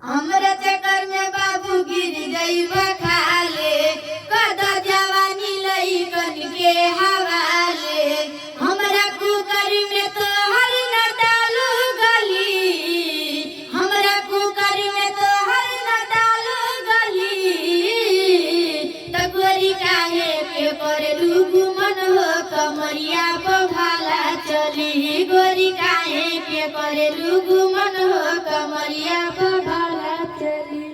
हमरा चक्कर में बाबू गिर गई बखाले कदा जवानी लइकन के हवाले हमरा कुकर में तो हर न डालू गली हमरा कुकर में तो हर न डालू गली तगोरी काहे के करलू घुमन हो कमरिया बभाला चली गोरी काहे के करलू घुमन हो कमरिया बभाला चली।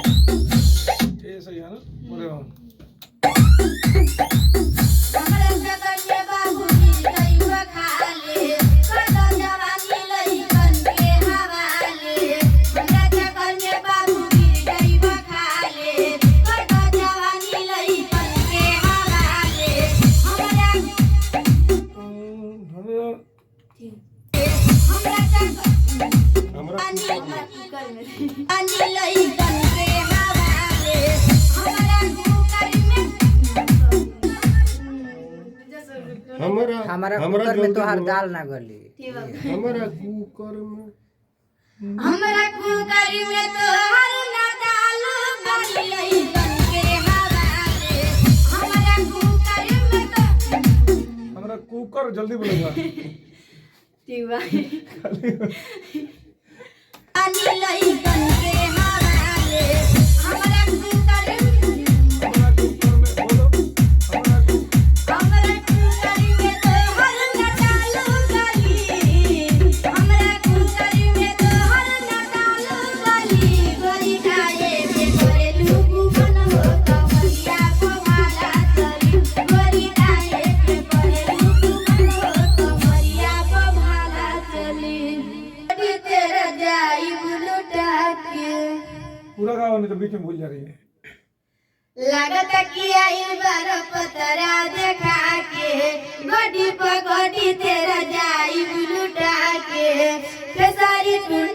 ये सही है ना बोले हो हमरा जगन में बाबू गिर गई बखाले कदा जवानी लइकन के हवाले हमरा जगन में बाबू गिर गई बखाले कदा जवानी लइकन के हवाले हमरा पानी लइकन के हवाले हमरा कुकर में हमारा कुकर में तो हर दाल ना गली हमारा कुकर में तो हर ना दाल गली लइकन के हवाले हमरा कुकर में तो हमारा कुकर जल्दी बोलेगा पानी लइकन के हवाले हमरा कुकर में हमारा कुकर में बोलो हमरा कुकर में तो हर न डालू गली हमरा कुकर में तो हर न डालू गली गोरी काहे के करलू घुमन हो कमरिया बभाला चली गोरी काहे के करलू घुमन हो कमरिया बभाला चली तेरा जाई लुटा के पूरा गाँव नहीं तो बीच में भूल जा रही है लागत कि आइल बार पतरा देखा के गोडी पगोडी तेरा जाई लुटा के खेसारी टुन